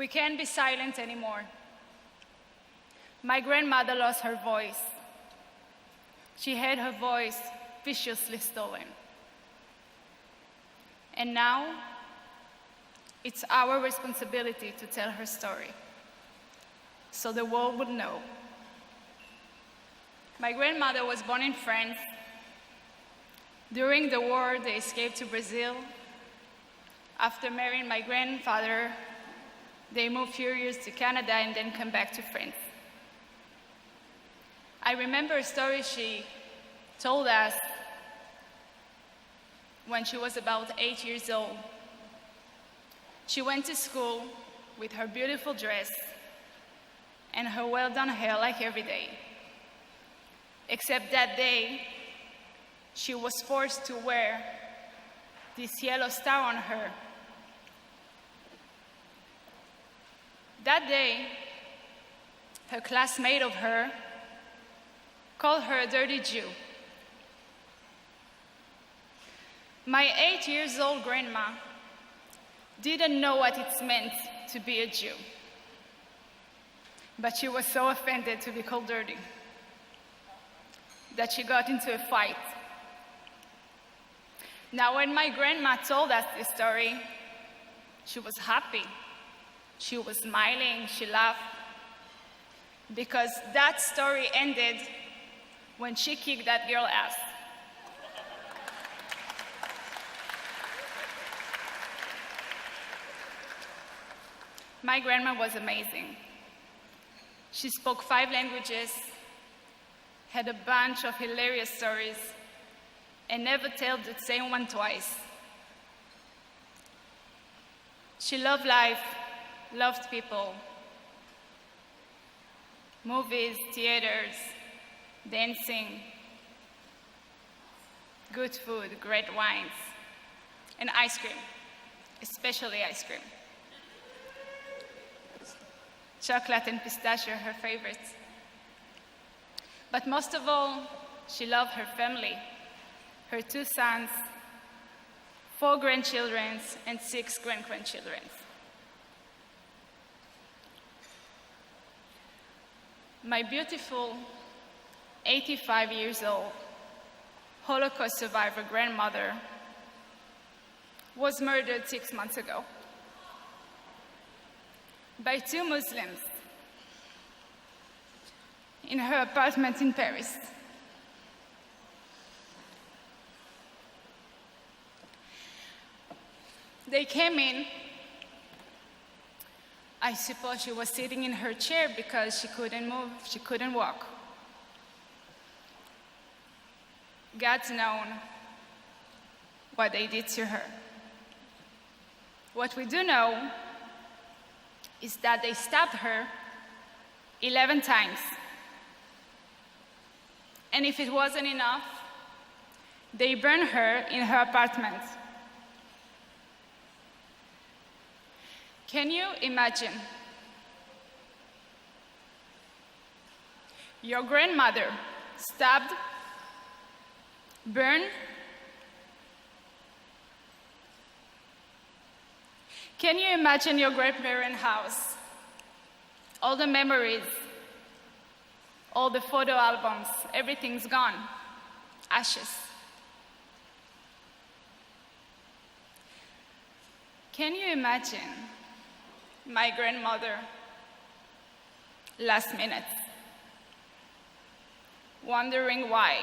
We can't be silent anymore. My grandmother lost her voice. She had her voice viciously stolen. And now, it's our responsibility to tell her story, so the world would know. My grandmother was born in France. During the war, they escaped to Brazil. After marrying my grandfather, they moved few years to Canada and then come back to France. I remember a story she told us when she was about 8 years old. She went to school with her beautiful dress and her well-done hair like every day. Except that day, she was forced to wear this yellow star on her. That day, her classmate of her called her a dirty Jew. My 8 years old grandma didn't know what it meant to be a Jew, but she was so offended to be called dirty that she got into a fight. Now, when my grandma told us this story, she was happy. She was smiling, she laughed, because that story ended when she kicked that girl's ass. My grandma was amazing. She spoke 5 languages, had a bunch of hilarious stories, and never told the same one twice. She loved life, loved people, movies, theaters, dancing, good food, great wines, and ice cream, especially ice cream. Chocolate and pistachio are her favorites. But most of all, she loved her family, her 2 sons, 4 grandchildren, and 6 great-grandchildren. My beautiful 85 years old Holocaust survivor grandmother was murdered 6 months ago by 2 Muslims in her apartment in Paris. They came in. I suppose she was sitting in her chair because she couldn't move, she couldn't walk. God's known what they did to her. What we do know is that they stabbed her 11 times. And if it wasn't enough, they burned her in her apartment. Can you imagine your grandmother stabbed, burned? Can you imagine your grandparents' house? All the memories, all the photo albums, everything's gone, ashes. Can you imagine my grandmother last minute, wondering why?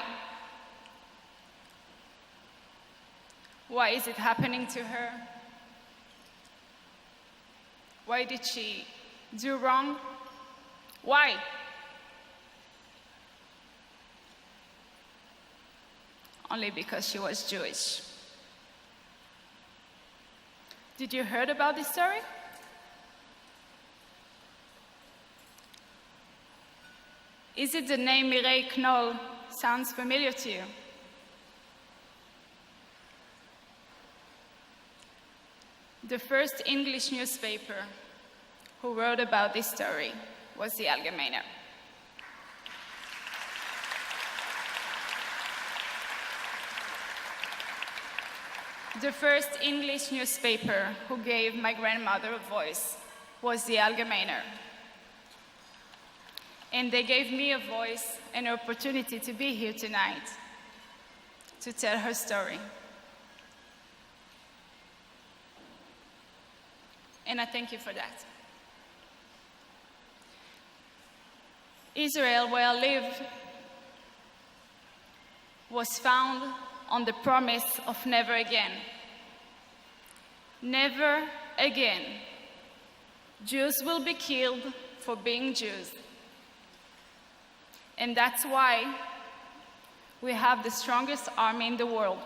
Why is it happening to her? Why did she do wrong? Why? Only because she was Jewish. Did you heard about this story? Is it the name Mirielle Knoll sounds familiar to you? The first English newspaper who wrote about this story was the Algemeiner. The first English newspaper who gave my grandmother a voice was the Algemeiner. And they gave me a voice and an opportunity to be here tonight to tell her story. And I thank you for that. Israel, where I live, was found on the promise of never again. Never again. Jews will be killed for being Jews. And that's why we have the strongest army in the world.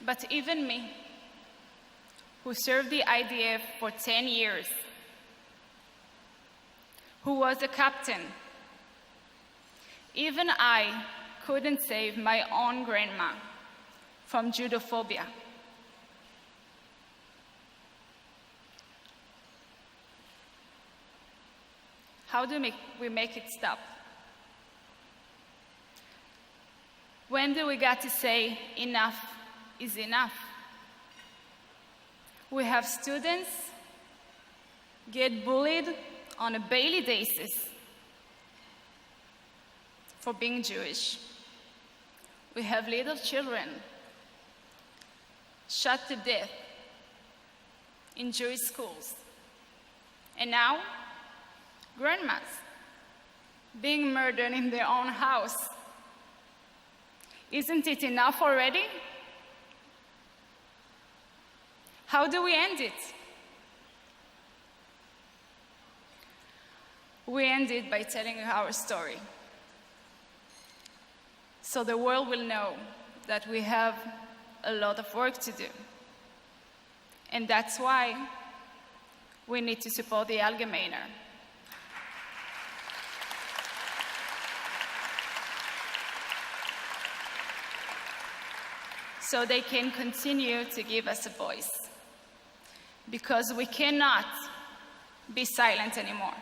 But even me, who served the IDF for 10 years, who was a captain, even I couldn't save my own grandma from Judophobia. How do we make it stop? When do we got to say enough is enough? We have students get bullied on a daily basis for being Jewish. We have little children shot to death in Jewish schools. And now, grandmas being murdered in their own house. Isn't it enough already? How do we end it? We end it by telling our story, so the world will know that we have a lot of work to do. And that's why we need to support the Algemeiner. So they can continue to give us a voice. Because we cannot be silent anymore.